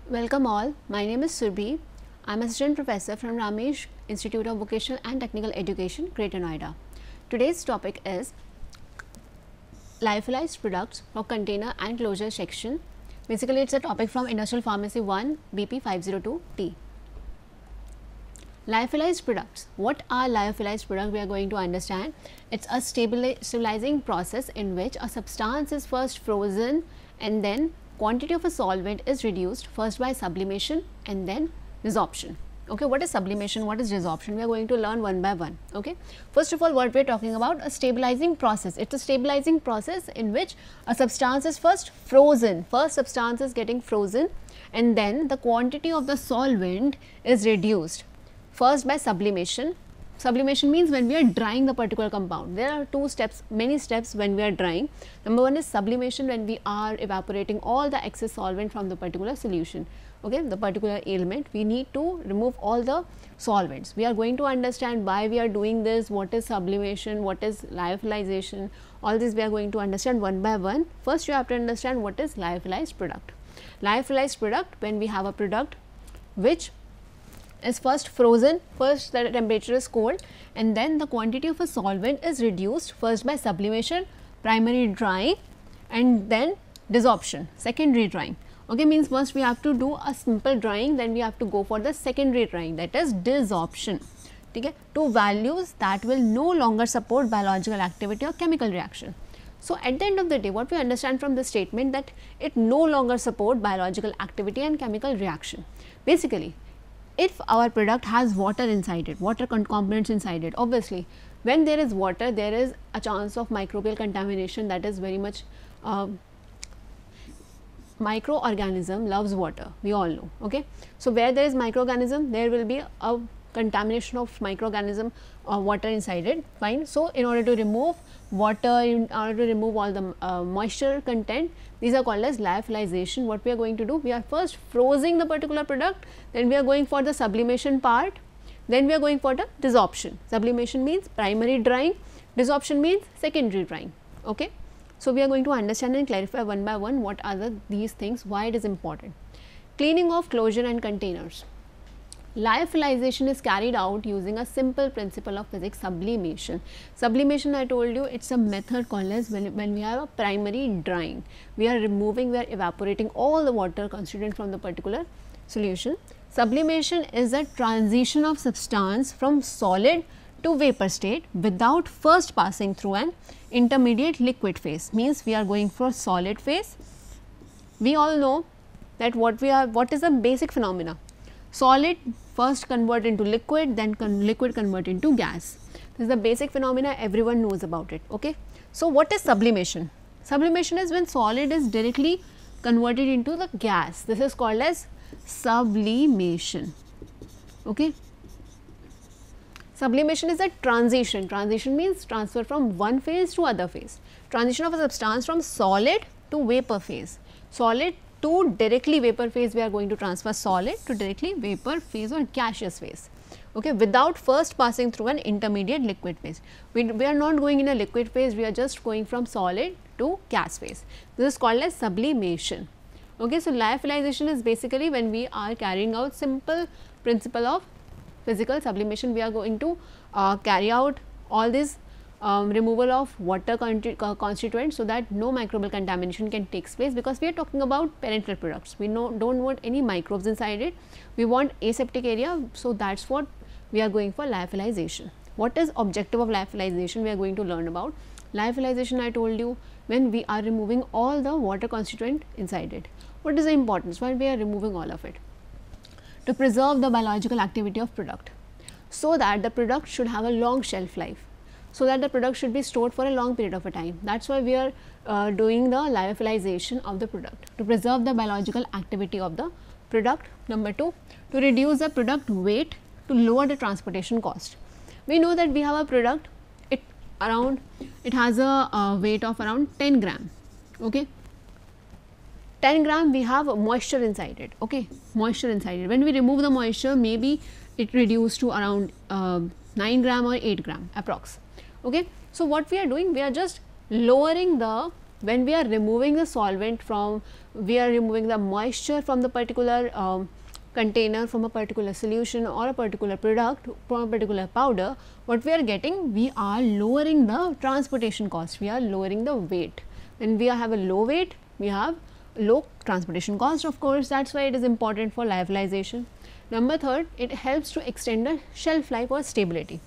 Welcome all, my name is Surbhi. I am Assistant Professor from Ramesh Institute of Vocational and Technical Education, Greater Noida. Today's topic is lyophilized products for container and closure section. Basically, it's a topic from Industrial Pharmacy 1 BP 502T. Lyophilized products. What are lyophilized products? We are going to understand. It's a stabilizing process in which a substance is first frozen and then quantity of a solvent is reduced first by sublimation and then resorption. Okay, what is sublimation? What is resorption? We are going to learn one by one. Okay, first of all, what we are talking about, a stabilizing process. It's a stabilizing process in which a substance is first frozen. First substance is getting frozen and then the quantity of the solvent is reduced first by sublimation. Sublimation means when we are drying the particular compound. There are two steps, many steps when we are drying. Number one is sublimation, when we are evaporating all the excess solvent from the particular solution. Okay, the particular element, we need to remove all the solvents. We are going to understand why we are doing this, what is sublimation, what is lyophilization, all this we are going to understand one by one. First you have to understand what is lyophilized product. Lyophilized product, when we have a product which is first frozen, first the temperature is cold and then the quantity of a solvent is reduced first by sublimation, primary drying and then desorption, secondary drying. Okay, means first we have to do a simple drying, then we have to go for the secondary drying, that is desorption. Okay, to values that will no longer support biological activity or chemical reaction. So, at the end of the day, what we understand from this statement, that it no longer support biological activity and chemical reaction. Basically, if our product has water inside it, water components inside it, obviously when there is water, there is a chance of microbial contamination, that is very much microorganism loves water, we all know. Okay, so where there is microorganism, there will be a contamination of microorganism or water inside it, fine. So, in order to remove water, in order to remove all the moisture content, these are called as lyophilization. What we are going to do, we are first freezing the particular product, then we are going for the sublimation part, then we are going for the desorption. Sublimation means primary drying, desorption means secondary drying. Okay, so we are going to understand and clarify one by one what are these things, why it is important. Cleaning of closure and containers. Lyophilization is carried out using a simple principle of physics, sublimation. Sublimation, I told you, it's a method called as when we have a primary drying. We are removing, we are evaporating all the water constituent from the particular solution. Sublimation is a transition of substance from solid to vapor state without first passing through an intermediate liquid phase. Means we are going for solid phase. We all know that what is the basic phenomena. Solid first convert into liquid, then liquid convert into gas. This is the basic phenomena, everyone knows about it. Okay. So, what is sublimation? Sublimation is when solid is directly converted into the gas. This is called as sublimation. Okay. Sublimation is a transition. Transition means transfer from one phase to other phase. Transition of a substance from solid to vapor phase. Solid to directly vapor phase, we are going to transfer solid to directly vapor phase or gaseous phase. Okay, without first passing through an intermediate liquid phase. We are not going in a liquid phase, we are just going from solid to gas phase. This is called as sublimation. Okay, so lyophilization is basically when we are carrying out simple principle of physical sublimation. We are going to carry out all this removal of water constituents so that no microbial contamination can take place, because we are talking about parenteral products. We don't want any microbes inside it. We want aseptic area. So, that is what we are going for lyophilization. What is objective of lyophilization? We are going to learn about. Lyophilization, I told you, when we are removing all the water constituent inside it. What is the importance? Why we are removing all of it? To preserve the biological activity of product, so that the product should have a long shelf life, so that the product should be stored for a long period of a time. That is why we are doing the lyophilization of the product, to preserve the biological activity of the product. Number 2, to reduce the product weight, to lower the transportation cost. We know that we have a product, it has a weight of around 10 gram. Okay. 10 gram we have moisture inside it. Okay, moisture inside it. When we remove the moisture, maybe it reduced to around 9 gram or 8 gram approx. Okay. So, what we are doing, we are just lowering the when we are removing the solvent from, we are removing the moisture from the particular container, from a particular solution or a particular product, from a particular powder, what we are getting, we are lowering the transportation cost, we are lowering the weight. When we have a low weight, we have low transportation cost, of course, that is why it is important for lyophilization. Number third, it helps to extend the shelf life or stability.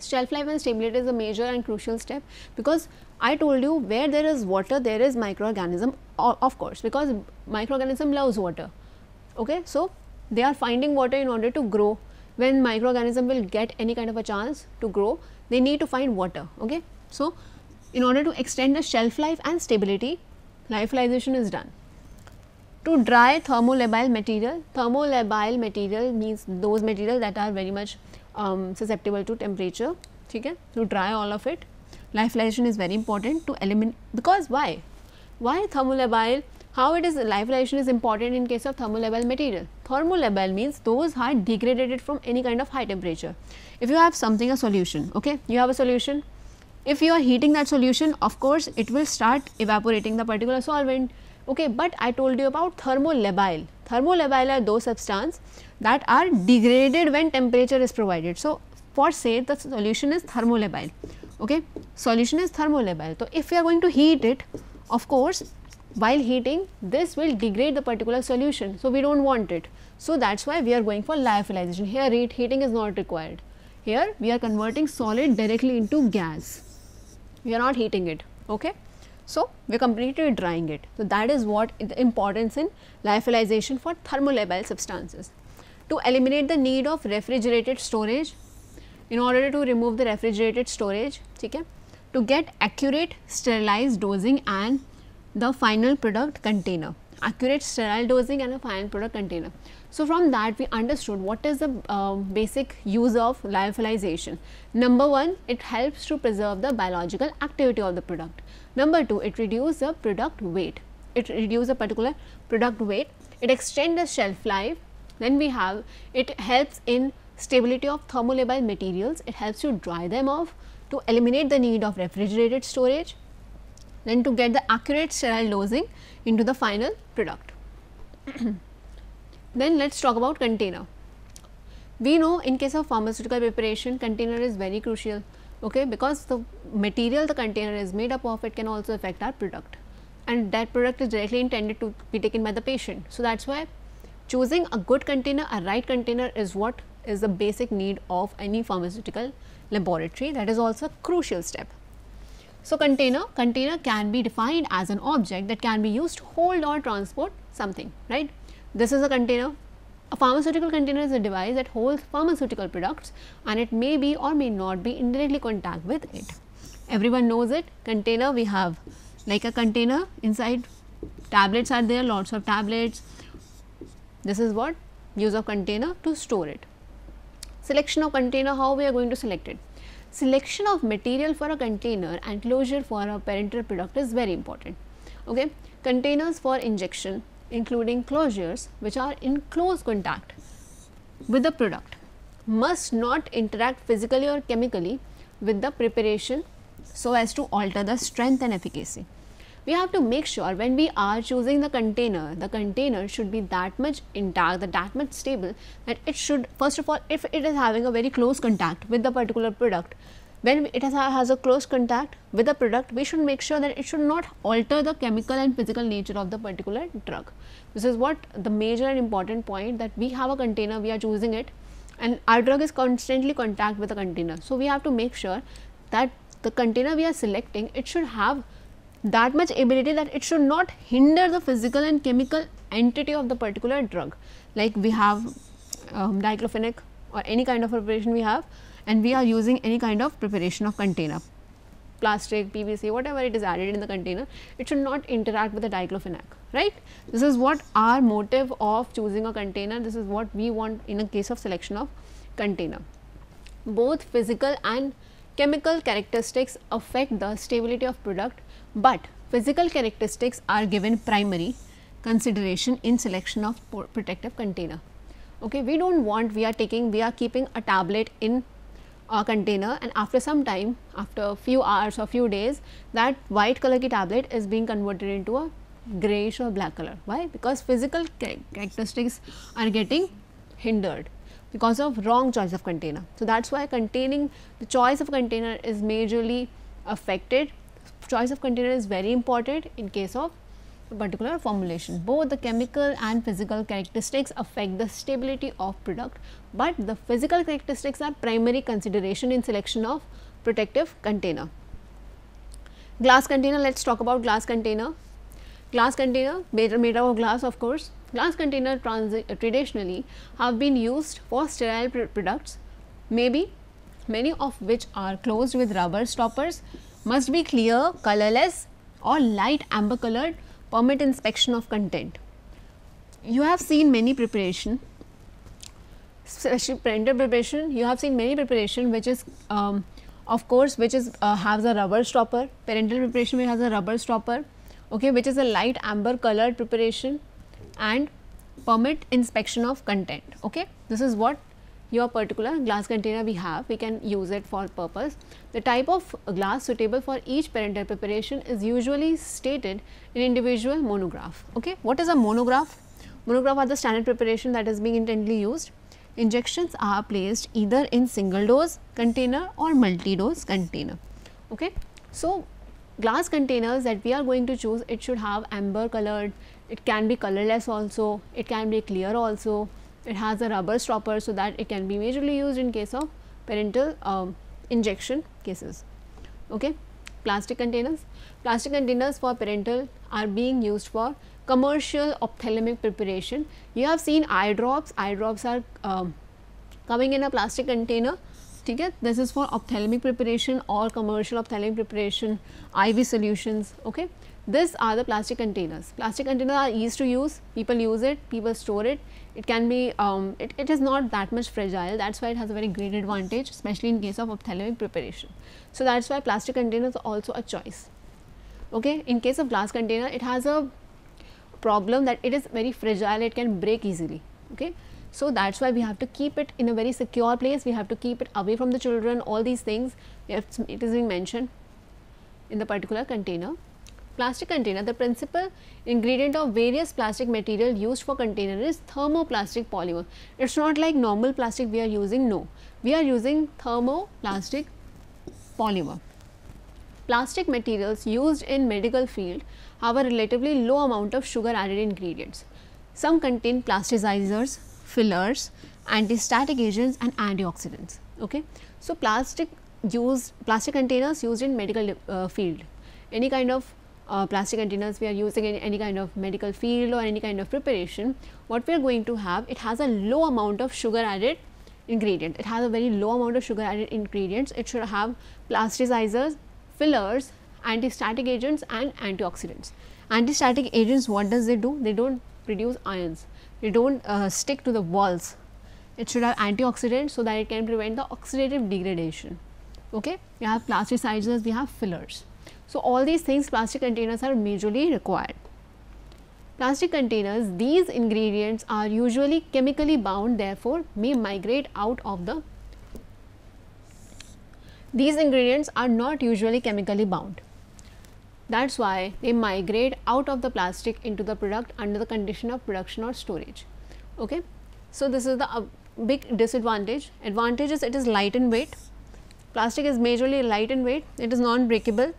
Shelf life and stability is a major and crucial step, because I told you where there is water, there is microorganism, of course, because microorganism loves water. Okay, so they are finding water in order to grow. When microorganism will get any kind of a chance to grow, they need to find water. Okay, so in order to extend the shelf life and stability, lyophilization is done. To dry thermolabile material means those materials that are very much susceptible to temperature. Okay? To dry all of it, lyophilization is very important to eliminate, because why thermolabile, how it is lyophilization is important in case of thermolabile material. Thermolabile means those are degraded from any kind of high temperature. If you have something, a solution, okay, you have a solution, if you are heating that solution, of course it will start evaporating the particular solvent. Okay, but I told you about thermolabile. Thermolabile are those substances that are degraded when temperature is provided. So, for say the solution is thermolabile. Okay, solution is thermolabile. So, if we are going to heat it, of course, while heating this will degrade the particular solution. So, we do not want it. So, that is why we are going for lyophilization. Here heating is not required. Here we are converting solid directly into gas. We are not heating it. Okay. So, we are completely drying it. So, that is what the importance in lyophilization for thermolabile substances. To eliminate the need of refrigerated storage, in order to remove the refrigerated storage, okay, to get accurate sterilized dosing and the final product container, accurate sterile dosing and a final product container. So, from that we understood what is the basic use of lyophilization. Number one, it helps to preserve the biological activity of the product. Number two, it reduces the product weight. It reduces the particular product weight. It extends the shelf life. Then we have, it helps in stability of thermolabile materials. It helps to dry them off, to eliminate the need of refrigerated storage, then to get the accurate sterile dosing into the final product. Then let us talk about container. We know in case of pharmaceutical preparation, container is very crucial, okay, because the material the container is made up of, it can also affect our product, and that product is directly intended to be taken by the patient. So, that is why choosing a good container, a right container is what is the basic need of any pharmaceutical laboratory. That is also a crucial step. So, container can be defined as an object that can be used to hold or transport something, right. This is a container. A pharmaceutical container is a device that holds pharmaceutical products, and it may be or may not be in directly contact with it. Everyone knows it. Container, we have like a container, inside tablets are there, lots of tablets. This is what use of container, to store it. Selection of container, how we are going to select it. Selection of material for a container and closure for a parenteral product is very important. Okay. Containers for injection, including closures which are in close contact with the product, must not interact physically or chemically with the preparation so as to alter the strength and efficacy. We have to make sure when we are choosing the container should be that much intact, that much stable, that it should, first of all, if it is having a very close contact with the particular product, when it has a close contact with the product, we should make sure that it should not alter the chemical and physical nature of the particular drug. This is what the major and important point, that we have a container, we are choosing it, and our drug is constantly contact with the container. So, we have to make sure that the container we are selecting, it should have that much ability that it should not hinder the physical and chemical entity of the particular drug. Like we have diclofenac or any kind of preparation we have, and we are using any kind of preparation of container, plastic, PVC, whatever it is added in the container, it should not interact with the diclofenac, right. This is what our motive of choosing a container, this is what we want in a case of selection of container. Both physical and chemical characteristics affect the stability of product, but physical characteristics are given primary consideration in selection of protective container. Okay, we do not want, we are keeping a tablet in container, and after some time, after a few hours or few days, that white color ki tablet is being converted into a grayish or black color. Why? Because physical characteristics are getting hindered because of wrong choice of container. So, that is why the choice of container is majorly affected. Choice of container is very important in case of a particular formulation. Both the chemical and physical characteristics affect the stability of product, but the physical characteristics are primary consideration in selection of protective container. Glass container, let us talk about glass container. Glass container made out of glass, of course. Glass container traditionally have been used for sterile products, maybe many of which are closed with rubber stoppers, must be clear, colorless or light amber colored, permit inspection of content. You have seen many preparation, especially parental preparation, you have seen many preparation which is of course which is has a rubber stopper. Parental preparation which has a rubber stopper, okay, which is a light amber colored preparation and permit inspection of content. Okay, this is what your particular glass container we have, we can use it for purpose. The type of glass suitable for each parental preparation is usually stated in individual monograph. Okay, what is a monograph? Monograph are the standard preparation that is being intently used. Injections are placed either in single dose container or multi dose container. Okay, so glass containers that we are going to choose, it should have amber colored, it can be colorless also, it can be clear also, it has a rubber stopper so that it can be majorly used in case of parental injection cases. Okay. Plastic containers. Plastic containers for parental are being used for commercial ophthalmic preparation. You have seen eye drops are coming in a plastic container. Okay. This is for ophthalmic preparation or commercial ophthalmic preparation, IV solutions. Okay. These are the plastic containers. Plastic containers are easy to use, people use it, people store it. It can be, it is not that much fragile, that is why it has a very great advantage, especially in case of ophthalmic preparation. So, that is why plastic containers are also a choice. Okay. In case of glass container, it has a problem that it is very fragile, it can break easily. Okay. So, that is why we have to keep it in a very secure place, we have to keep it away from the children, all these things, it is being mentioned in the particular container. Plastic container, the principal ingredient of various plastic material used for container is thermoplastic polymer. It is not like normal plastic we are using, no, we are using thermoplastic polymer. Plastic materials used in medical field have a relatively low amount of sugar added ingredients. Some contain plasticizers, fillers, antistatic agents and antioxidants. Okay. So, plastic containers used in medical field, any kind of plastic containers we are using in any kind of medical field or any kind of preparation, what we are going to have, it has a low amount of sugar added ingredient. It has a very low amount of sugar added ingredients. It should have plasticizers, fillers, antistatic agents and antioxidants. Antistatic agents, what does they do? They do not produce ions, they do not stick to the walls. It should have antioxidants so that it can prevent the oxidative degradation. Okay. We have plasticizers, we have fillers. So, all these things plastic containers are majorly required. Plastic containers, these ingredients are usually chemically bound, therefore, may migrate out of the, these ingredients are not usually chemically bound. That is why they migrate out of the plastic into the product under the condition of production or storage. Okay. So, this is the big disadvantage. Advantage is it is light in weight, plastic is majorly light in weight, it is non-breakable.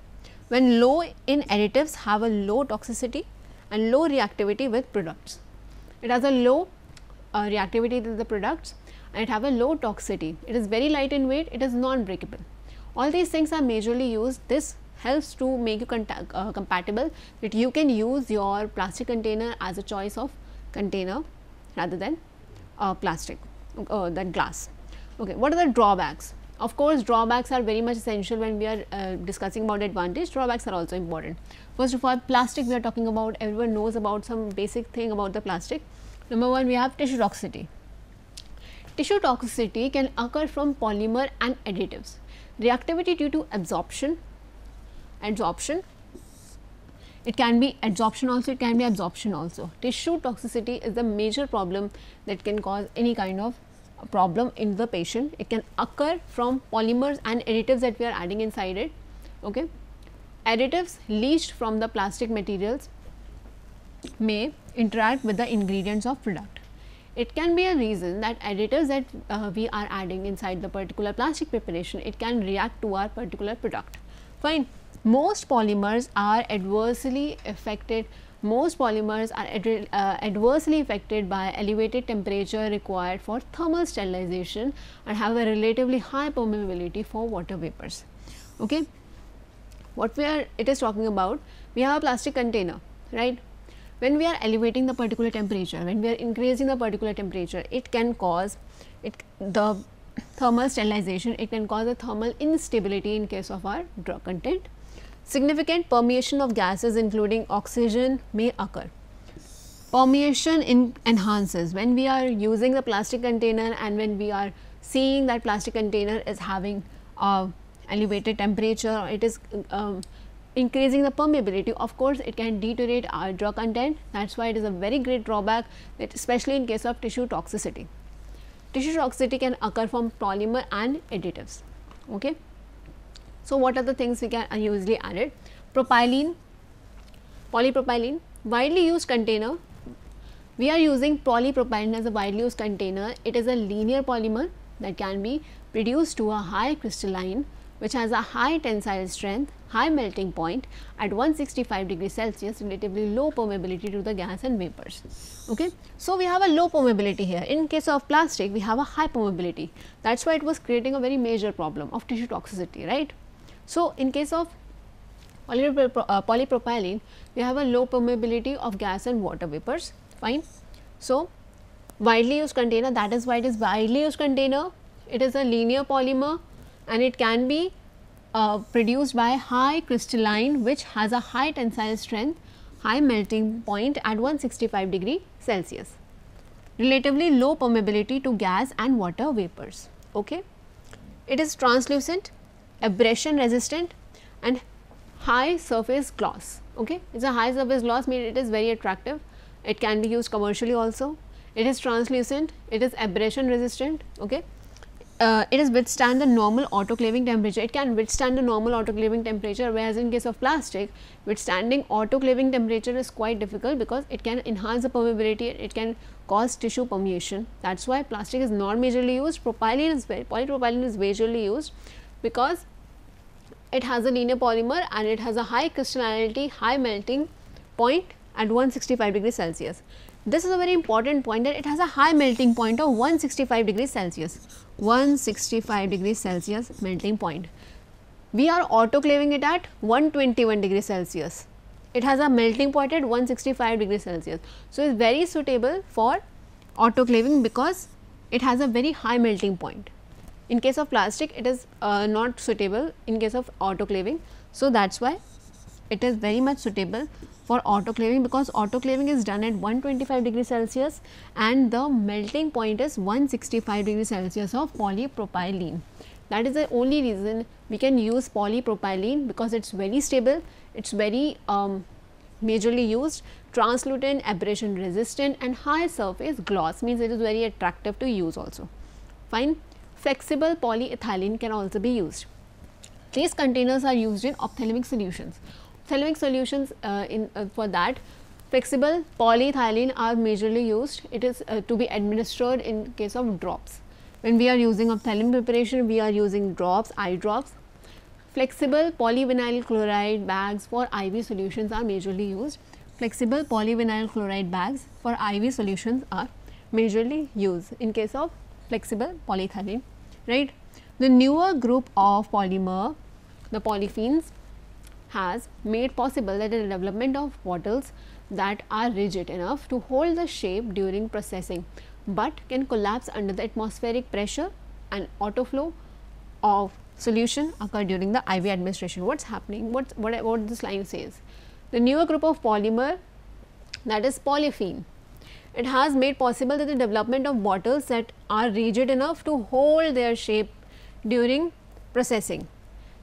When low in additives, have a low toxicity and low reactivity with products. It has a low reactivity with the products and it have a low toxicity. It is very light in weight, it is non-breakable. All these things are majorly used. This helps to make you compatible, that you can use your plastic container as a choice of container rather than plastic, than glass. Okay. What are the drawbacks? Of course, drawbacks are very much essential when we are discussing about advantage. Drawbacks are also important. First of all, plastic we are talking about, everyone knows about some basic thing about the plastic. Number one, we have tissue toxicity. Tissue toxicity can occur from polymer and additives. Reactivity due to absorption. It can be adsorption also, it can be absorption also. Tissue toxicity is the major problem that can cause any kind of problem in the patient. It can occur from polymers and additives that we are adding inside it. Okay. Additives leached from the plastic materials may interact with the ingredients of product. It can be a reason that additives that we are adding inside the particular plastic preparation, it can react to our particular product. Fine. Most polymers are adversely affected. Most polymers are adversely affected by elevated temperature required for thermal sterilization and have a relatively high permeability for water vapors. Okay. What it is talking about, we have a plastic container, right? When we are elevating the particular temperature, when we are increasing the particular temperature, it can cause the thermal sterilization, it can cause a thermal instability in case of our drug content. Significant permeation of gases including oxygen may occur. Permeation enhances when we are using the plastic container and when we are seeing that plastic container is having elevated temperature, it is increasing the permeability. Of course, it can deteriorate our drug content. That is why it is a very great drawback, that especially in case of tissue toxicity. Tissue toxicity can occur from polymer and additives. Okay. So, what are the things we can usually added? Propylene, polypropylene, widely used container. We are using polypropylene as a widely used container. It is a linear polymer that can be reduced to a high crystalline, which has a high tensile strength, high melting point at 165 degrees Celsius, relatively low permeability to the gas and vapors. Okay. So, we have a low permeability here. In case of plastic, we have a high permeability. That is why it was creating a very major problem of tissue toxicity, right. So, in case of polypropylene, we have a low permeability of gas and water vapors, fine. So, widely used container, that is why it is widely used container. It is a linear polymer and it can be produced by high crystalline, which has a high tensile strength, high melting point at 165 degree Celsius, relatively low permeability to gas and water vapors. Okay. It is translucent, abrasion resistant and high surface gloss. Okay. It is a high surface gloss, means it is very attractive. It can be used commercially also. It is translucent, it is abrasion resistant. Okay. It is withstand the normal autoclaving temperature. It can withstand the normal autoclaving temperature, whereas in case of plastic, withstanding autoclaving temperature is quite difficult because it can enhance the permeability, it can cause tissue permeation. That is why plastic is not majorly used. Polypropylene is majorly used because it has a linear polymer and it has a high crystallinity, high melting point at 165 degrees Celsius. This is a very important point, that it has a high melting point of 165 degrees Celsius, 165 degrees Celsius melting point. We are autoclaving it at 121 degrees Celsius. It has a melting point at 165 degrees Celsius. So, it is very suitable for autoclaving because it has a very high melting point. In case of plastic, it is not suitable in case of autoclaving. So, that is why it is very much suitable for autoclaving, because autoclaving is done at 125 degrees Celsius and the melting point is 165 degrees Celsius of polypropylene. That is the only reason we can use polypropylene, because it is very stable, it is very majorly used, translucent, abrasion resistant and high surface gloss, means it is very attractive to use also. Fine. Flexible polyethylene can also be used. These containers are used in ophthalmic solutions. Ophthalmic solutions, for that flexible polyethylene are majorly used. It is to be administered in case of drops. When we are using ophthalmic preparation, we are using drops, eye drops. Flexible polyvinyl chloride bags for IV solutions are majorly used. Flexible polyvinyl chloride bags for IV solutions are majorly used in case of flexible polyethylene, right. The newer group of polymer, the polyphenes, has made possible that the development of bottles that are rigid enough to hold the shape during processing, but can collapse under the atmospheric pressure, and autoflow of solution occur during the IV administration. What is happening? What this line says? The newer group of polymer, that is polyphene, it has made possible that the development of bottles that are rigid enough to hold their shape during processing.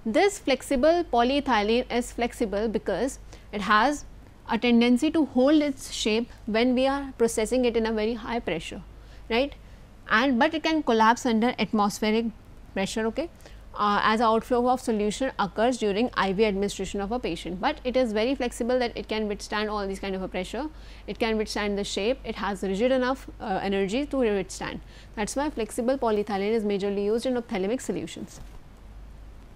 This flexible polyethylene is flexible because it has a tendency to hold its shape when we are processing it in a very high pressure, right. and but it can collapse under atmospheric pressure, okay, as outflow of solution occurs during IV administration of a patient, but it is very flexible that it can withstand all these kind of a pressure, it can withstand the shape, it has rigid enough energy to withstand. That is why flexible polyethylene is majorly used in ophthalmic solutions.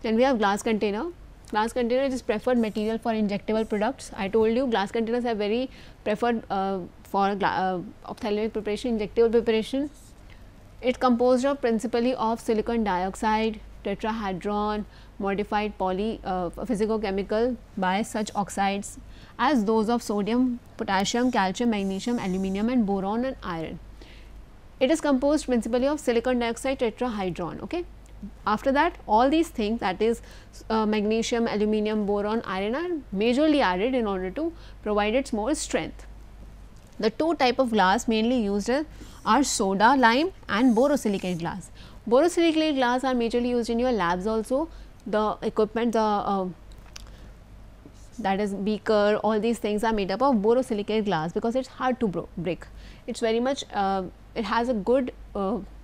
Then we have glass container. Glass container is preferred material for injectable products. I told you glass containers are very preferred for ophthalmic preparation, injectable preparation. It composed of principally of silicon dioxide, tetrahedron, modified physicochemical by such oxides as those of sodium, potassium, calcium, magnesium, aluminum and boron and iron. It is composed principally of silicon dioxide, tetrahedron. Okay. After that, all these things, that is magnesium, aluminum, boron, iron, are majorly added in order to provide its more strength. The two type of glass mainly used are soda lime and borosilicate glass. Borosilicate glass are majorly used in your labs also. The equipment, that is beaker, all these things are made up of borosilicate glass because it is hard to break. It is very much, it has a good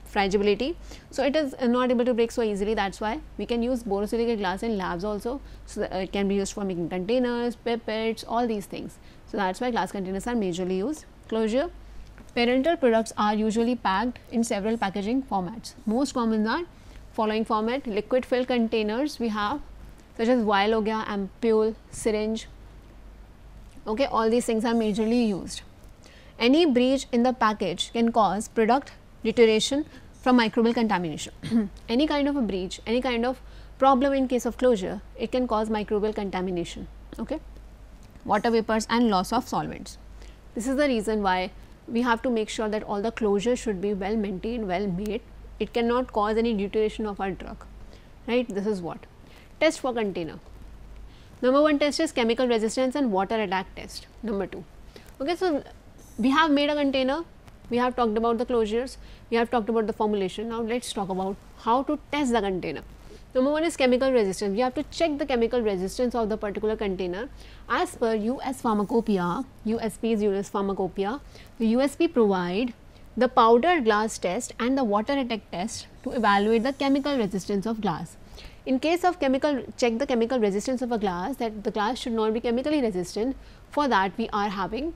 fragility. So, it is not able to break so easily, that is why we can use borosilicate glass in labs also. So, it can be used for making containers, pipettes, all these things. So, that is why glass containers are majorly used. Closure. Parental products are usually packed in several packaging formats. Most common are following format: liquid filled containers we have such as vial ho gaya, ampule, syringe. Okay, all these things are majorly used. Any breach in the package can cause product deterioration from microbial contamination. Any kind of a breach, any kind of problem in case of closure, it can cause microbial contamination. Okay. Water vapors and loss of solvents. This is the reason why we have to make sure that all the closures should be well maintained, well made. It cannot cause any deterioration of our drug, right. This is what. Test for container. Number 1 test is chemical resistance and water attack test. Number 2. Okay, so we have made a container, we have talked about the closures, we have talked about the formulation. Now, let us talk about how to test the container. Number 1 is chemical resistance. We have to check the chemical resistance of the particular container as per US Pharmacopoeia. USP is US Pharmacopoeia. The USP provide the powder glass test and the water attack test to evaluate the chemical resistance of glass. In case of check the chemical resistance of a glass, that the glass should not be chemically resistant. For that, we are having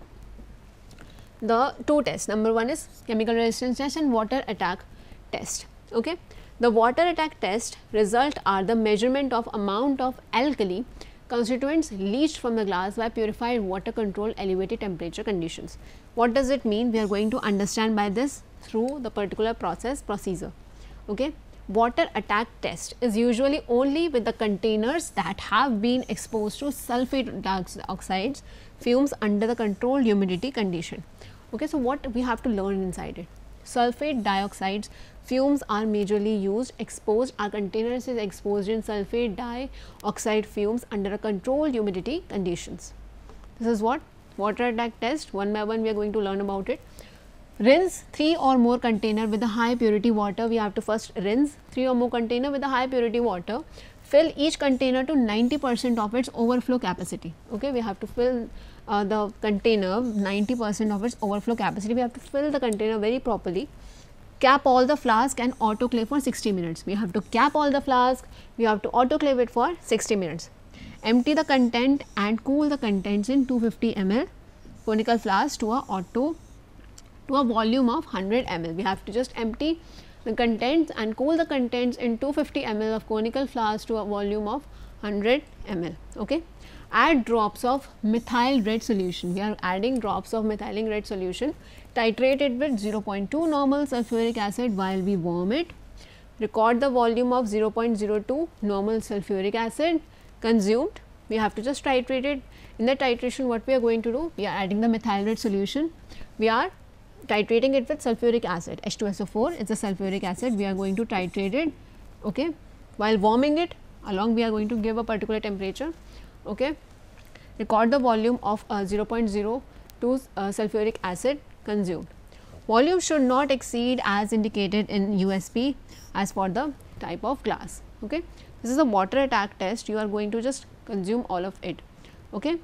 the two tests. Number 1 is chemical resistance test and water attack test. Okay. The water attack test result are the measurement of amount of alkali constituents leached from the glass by purified water control elevated temperature conditions. What does it mean? We are going to understand by this through the particular procedure. Okay. Water attack test is usually only with the containers that have been exposed to sulfate dioxides fumes under the controlled humidity condition. Okay, so what we have to learn inside it? Sulfate dioxides fumes are majorly used, exposed, our containers is exposed in sulfate dioxide fumes under a controlled humidity conditions. This is what water attack test. One by one we are going to learn about it. Rinse 3 or more container with a high purity water. We have to first rinse 3 or more container with a high purity water. Fill each container to 90% of its overflow capacity. Okay, we have to fill the container 90% of its overflow capacity. We have to fill the container very properly. Cap all the flask and autoclave for 60 minutes. We have to cap all the flask. We have to autoclave it for 60 minutes. Empty the content and cool the contents in 250 ml conical flask to a volume of 100 ml. We have to just empty the contents and cool the contents in 250 ml of conical flask to a volume of 100 ml. Okay. Add drops of methyl red solution. We are adding drops of methyl red solution. Titrate it with 0.2 normal sulfuric acid while we warm it. Record the volume of 0.02 normal sulfuric acid consumed. We have to just titrate it. In the titration, what we are going to do? We are adding the methyl red solution. We are titrating it with sulfuric acid. H2SO4 is a sulfuric acid. We are going to titrate it. Okay. While warming it, along we are going to give a particular temperature. Okay. Record the volume of 0.02 sulfuric acid consumed. Volume should not exceed as indicated in USP as for the type of glass. Okay. This is a water attack test. You are going to just consume all of it. Okay.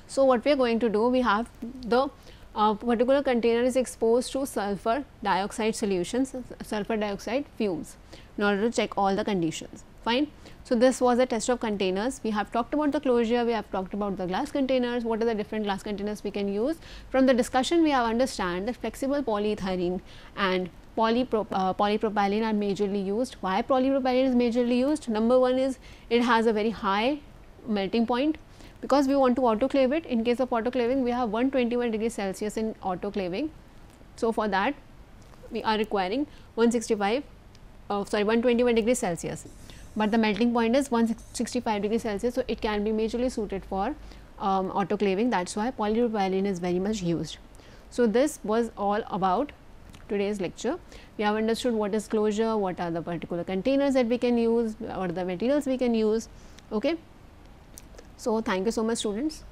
So, what we are going to do? We have the a particular container is exposed to sulfur dioxide solutions, sulfur dioxide fumes, in order to check all the conditions. Fine. So, this was a test of containers. We have talked about the closure, we have talked about the glass containers, what are the different glass containers we can use. From the discussion we have understand that flexible polyethylene and polypropylene are majorly used. Why polypropylene is majorly used? Number one is it has a very high melting point, because we want to autoclave it. In case of autoclaving, we have 121 degrees Celsius in autoclaving. So, for that we are requiring 121 degrees Celsius, but the melting point is 165 degrees Celsius. So, it can be majorly suited for autoclaving. That is why polypropylene is very much used. So, this was all about today's lecture. We have understood what is closure, what are the particular containers that we can use, or the materials we can use. Okay. So, thank you so much, students.